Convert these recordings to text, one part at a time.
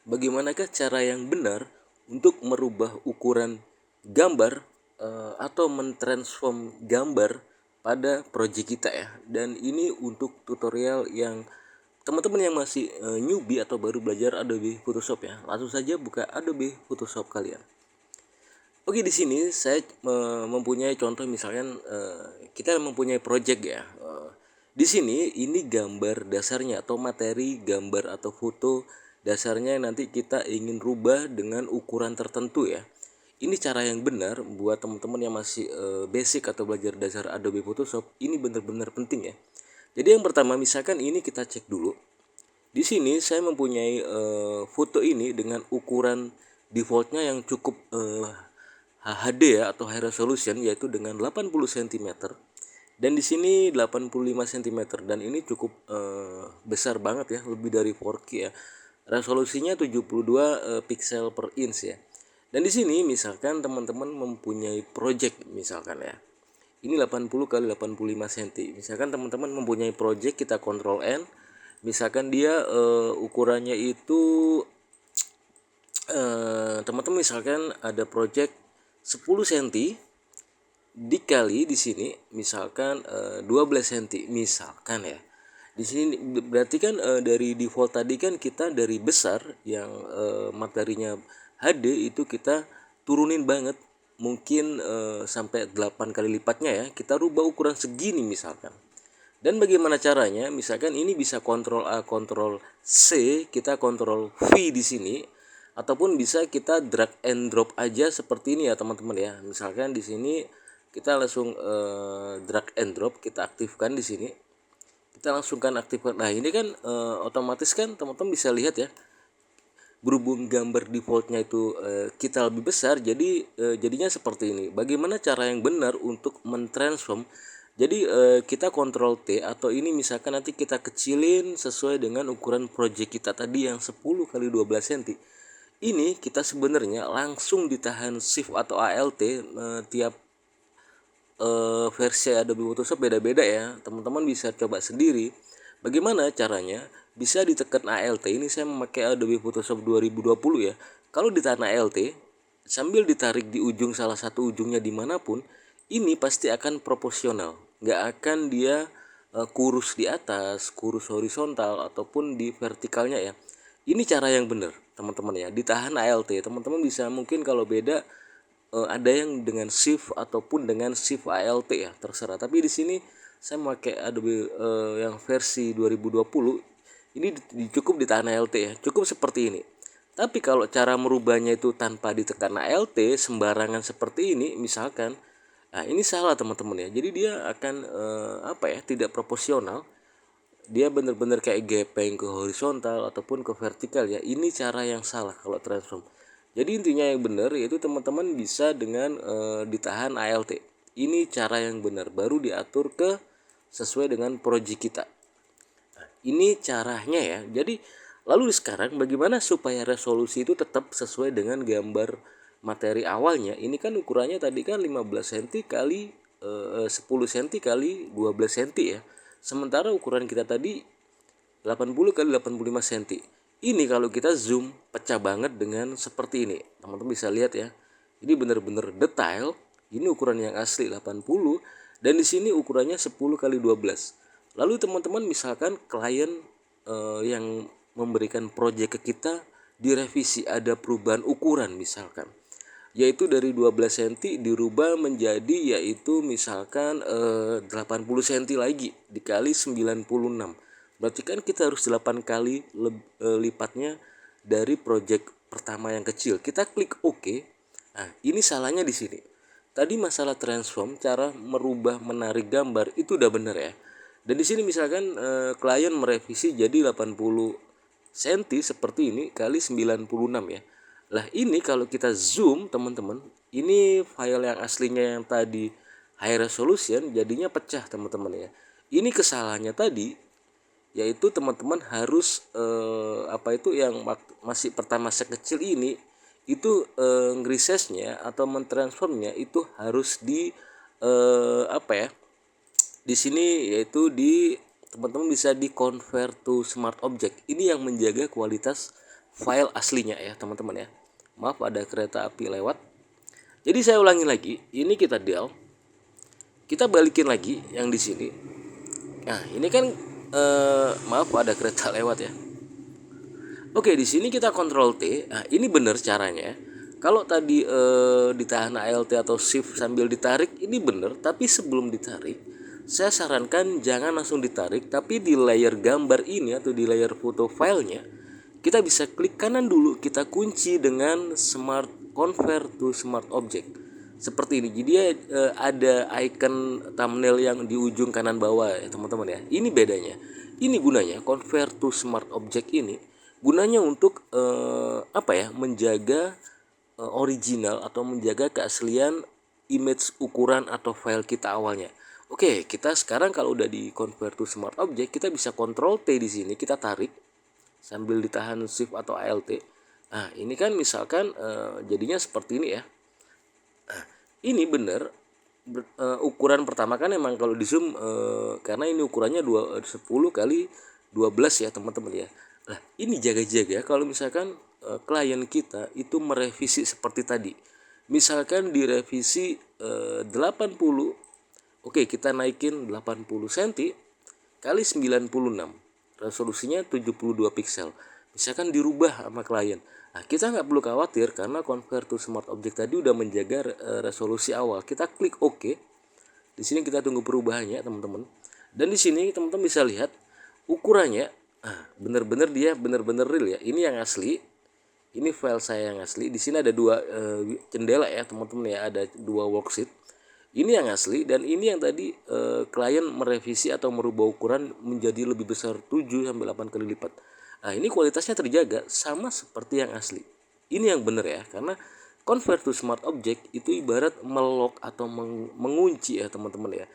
bagaimanakah cara yang benar untuk merubah ukuran gambar atau mentransform gambar pada proyek kita ya. Dan ini untuk tutorial yang teman-teman yang masih newbie atau baru belajar Adobe Photoshop ya. Langsung saja buka Adobe Photoshop kalian. Oke, di sini saya mempunyai contoh, misalkan kita mempunyai project ya. Di sini ini gambar dasarnya atau materi gambar atau foto dasarnya nanti kita ingin rubah dengan ukuran tertentu ya. Ini cara yang benar buat teman-teman yang masih basic atau belajar dasar Adobe Photoshop. Ini benar-benar penting ya. Jadi yang pertama, misalkan ini kita cek dulu. Di sini saya mempunyai foto ini dengan ukuran defaultnya yang cukup HD ya, atau high resolution, yaitu dengan 80 cm. Dan di sini 85 cm, dan ini cukup besar banget ya, lebih dari 4K ya. Resolusinya 72 pixel per inch ya. Dan di sini misalkan teman-teman mempunyai project misalkan ya. Ini 80 kali 85 cm. Misalkan teman-teman mempunyai project, kita Ctrl N. Misalkan dia ukurannya itu teman-teman misalkan ada project 10 cm dikali di sini misalkan 12 cm misalkan ya. Di sini berarti kan dari default tadi kan kita dari besar yang materinya HD itu kita turunin banget, mungkin sampai 8 kali lipatnya ya. Kita rubah ukuran segini misalkan. Dan bagaimana caranya? Misalkan ini bisa Ctrl A, Ctrl C, kita Ctrl V di sini, ataupun bisa kita drag and drop aja seperti ini ya teman-teman ya. Misalkan di sini kita langsung drag and drop, kita aktifkan di sini. Kita langsung kan aktifkan. Nah, ini kan otomatis kan teman-teman bisa lihat ya. Berhubung gambar defaultnya itu kita lebih besar, jadi jadinya seperti ini. Bagaimana cara yang benar untuk mentransform? Jadi kita Ctrl T, atau ini misalkan nanti kita kecilin sesuai dengan ukuran project kita tadi yang 10 kali 12 cm. Ini kita sebenarnya langsung ditahan Shift atau Alt, tiap versi Adobe Photoshop beda-beda ya. Teman-teman bisa coba sendiri. Bagaimana caranya? Bisa ditekan Alt. Ini saya memakai Adobe Photoshop 2020 ya. Kalau ditahan Alt sambil ditarik di ujung, salah satu ujungnya dimanapun, ini pasti akan proporsional, nggak akan dia kurus di atas, kurus horizontal ataupun di vertikalnya ya. Ini cara yang benar teman-teman ya, ditahan Alt. Teman-teman bisa mungkin kalau beda ada yang dengan shift ataupun dengan shift Alt ya, terserah. Tapi di sini saya memakai Adobe yang versi 2020, ini cukup ditahan Alt ya, cukup seperti ini. Tapi kalau cara merubahnya itu tanpa ditekan Alt sembarangan seperti ini misalkan, nah ini salah teman-teman ya. Jadi dia akan tidak proporsional. Dia benar-benar kayak gepeng ke horizontal ataupun ke vertikal ya. Ini cara yang salah kalau transform. Jadi intinya yang benar yaitu teman-teman bisa dengan ditahan Alt. Ini cara yang benar, baru diatur ke sesuai dengan project kita. Nah, ini caranya ya. Jadi lalu sekarang bagaimana supaya resolusi itu tetap sesuai dengan gambar materi awalnya? Ini kan ukurannya tadi kan 15 cm kali 10 cm kali 12 cm ya. Sementara ukuran kita tadi 80 kali 85 cm. Ini kalau kita zoom pecah banget dengan seperti ini. Teman-teman bisa lihat ya. Ini benar-benar detail. Ini ukuran yang asli 80, dan di sini ukurannya 10 kali 12. Lalu teman-teman misalkan klien yang memberikan proyek ke kita direvisi, ada perubahan ukuran misalkan, yaitu dari 12 cm dirubah menjadi yaitu misalkan 80 cm lagi dikali 96. Berarti kan kita harus 8 kali lipatnya dari project pertama yang kecil. Kita klik OK. Nah, ini salahnya di sini. Tadi masalah transform, cara merubah menarik gambar itu udah benar ya. Dan di sini misalkan klien merevisi jadi 80 cm seperti ini kali 96 ya. Lah ini kalau kita zoom teman-teman, ini file yang aslinya yang tadi high resolution jadinya pecah teman-teman ya. Ini kesalahannya tadi, yaitu teman-teman harus yang masih pertama sekecil ini itu ngeresizenya atau mentransformnya itu harus di di sini, yaitu di teman-teman bisa di convert to smart object. Ini yang menjaga kualitas file aslinya ya teman-teman ya. Maaf ada kereta api lewat. Jadi saya ulangi lagi, ini kita del, kita balikin lagi yang di sini. Nah ini kan maaf ada kereta lewat ya. Oke, di sini kita kontrol T. Nah, ini benar caranya. Kalau tadi ditahan ALT atau shift sambil ditarik, ini benar. Tapi sebelum ditarik, saya sarankan jangan langsung ditarik, tapi di layer gambar ini atau di layer foto filenya, kita bisa klik kanan dulu, kita kunci dengan Smart Convert to Smart Object. Seperti ini. Jadi ada icon thumbnail yang di ujung kanan bawah ya teman-teman ya. Ini bedanya. Ini gunanya Convert to Smart Object ini gunanya untuk menjaga original atau menjaga keaslian image ukuran atau file kita awalnya. Oke, kita sekarang kalau udah di convert to smart object, kita bisa Ctrl T di sini, kita tarik sambil ditahan shift atau alt. Nah, ini kan misalkan jadinya seperti ini ya. Nah, ini bener ukuran pertama kan emang kalau di zoom karena ini ukurannya 10 kali 12 ya teman-teman ya. Nah ini jaga-jaga kalau misalkan klien kita itu merevisi seperti tadi, misalkan direvisi 80, oke kita naikin 80 cm kali 96, resolusinya 72 pixel, misalkan dirubah sama klien. Nah kita nggak perlu khawatir karena convert to smart object tadi udah menjaga resolusi awal. Kita klik OK. Di sini kita tunggu perubahannya teman-teman. Dan di sini teman-teman bisa lihat ukurannya, bener-bener dia bener-bener real ya. Ini yang asli. Ini file saya yang asli. Di sini ada dua jendela ya teman-teman ya. Ada dua worksheet. Ini yang asli dan ini yang tadi klien merevisi atau merubah ukuran menjadi lebih besar 7 sampai 8 kali lipat. Nah, ini kualitasnya terjaga sama seperti yang asli. Ini yang benar ya, karena convert to smart object itu ibarat melock atau mengunci ya teman-teman ya.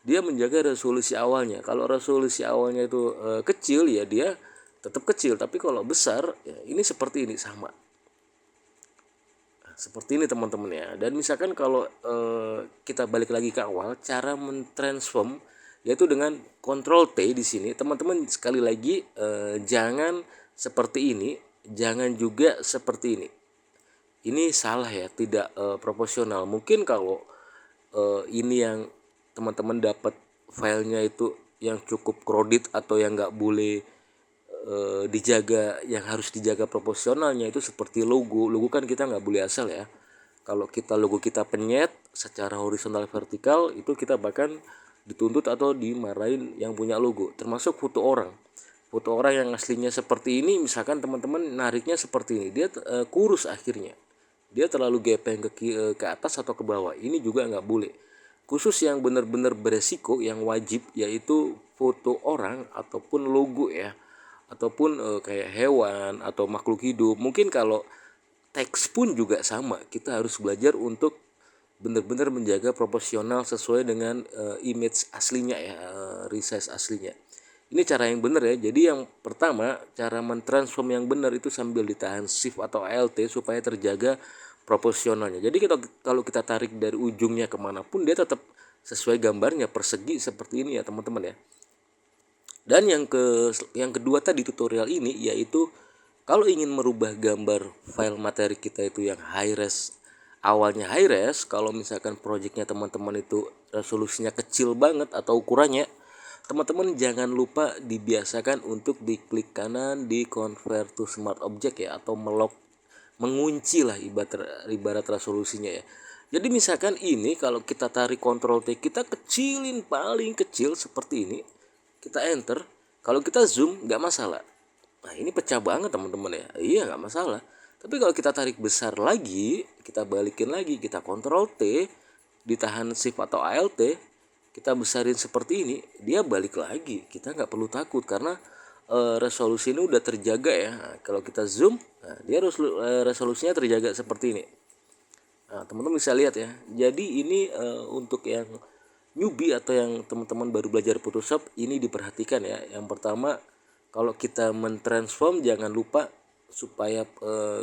Dia menjaga resolusi awalnya. Kalau resolusi awalnya itu kecil ya dia tetap kecil, tapi kalau besar ya ini seperti ini sama. Seperti ini teman-teman ya. Dan misalkan kalau kita balik lagi ke awal, cara mentransform yaitu dengan Ctrl T di sini. Teman-teman sekali lagi jangan seperti ini, jangan juga seperti ini. Ini salah ya, tidak proporsional. Mungkin kalau ini yang teman-teman dapat filenya itu yang cukup crowded atau yang nggak boleh dijaga, yang harus dijaga proporsionalnya itu seperti logo kan kita nggak boleh asal ya. Kalau kita logo kita penyet secara horizontal vertikal itu kita bahkan dituntut atau dimarahin yang punya logo. Termasuk foto orang yang aslinya seperti ini, misalkan teman-teman nariknya seperti ini, dia kurus akhirnya, dia terlalu gepeng ke atas atau ke bawah, ini juga nggak boleh. Khusus yang benar-benar beresiko, yang wajib, yaitu foto orang ataupun logo ya, ataupun kayak hewan atau makhluk hidup. Mungkin kalau teks pun juga sama, kita harus belajar untuk benar-benar menjaga proporsional sesuai dengan image aslinya ya, resize aslinya. Ini cara yang benar ya. Jadi yang pertama, cara mentransform yang benar itu sambil ditahan shift atau alt supaya terjaga proporsionalnya. Jadi kalau kita tarik dari ujungnya kemanapun dia tetap sesuai gambarnya, persegi seperti ini ya teman-teman ya. Dan yang kedua tadi tutorial ini yaitu kalau ingin merubah gambar file materi kita itu yang high res, awalnya high res, kalau misalkan projectnya teman-teman itu resolusinya kecil banget atau ukurannya, teman-teman jangan lupa dibiasakan untuk diklik kanan di convert to smart object ya, atau melock, mengunci lah ibarat resolusinya ya. Jadi misalkan ini kalau kita tarik Ctrl T, kita kecilin paling kecil seperti ini, kita enter, kalau kita zoom nggak masalah. Nah ini pecah banget teman-teman ya, iya nggak masalah. Tapi kalau kita tarik besar lagi, kita balikin lagi, kita Ctrl T, ditahan shift atau alt, kita besarin seperti ini, dia balik lagi. Kita nggak perlu takut karena resolusi ini udah terjaga ya. Nah, kalau kita zoom, nah, dia resolusinya terjaga seperti ini. Nah teman-teman bisa lihat ya. Jadi ini untuk yang newbie atau yang teman-teman baru belajar Photoshop, ini diperhatikan ya. Yang pertama, kalau kita mentransform jangan lupa supaya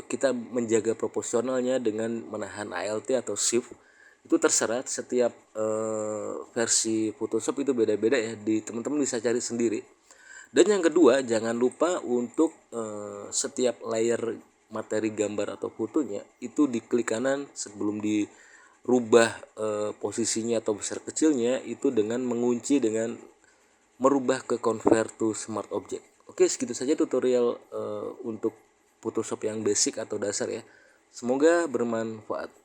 kita menjaga proporsionalnya dengan menahan alt atau shift. Itu terserah, setiap versi Photoshop itu beda-beda ya, di teman-teman bisa cari sendiri. Dan yang kedua, jangan lupa untuk setiap layer materi gambar atau fotonya itu diklik kanan sebelum dirubah posisinya atau besar kecilnya itu dengan mengunci dengan merubah ke convert to smart object. Oke, segitu saja tutorial untuk Photoshop yang basic atau dasar ya. Semoga bermanfaat.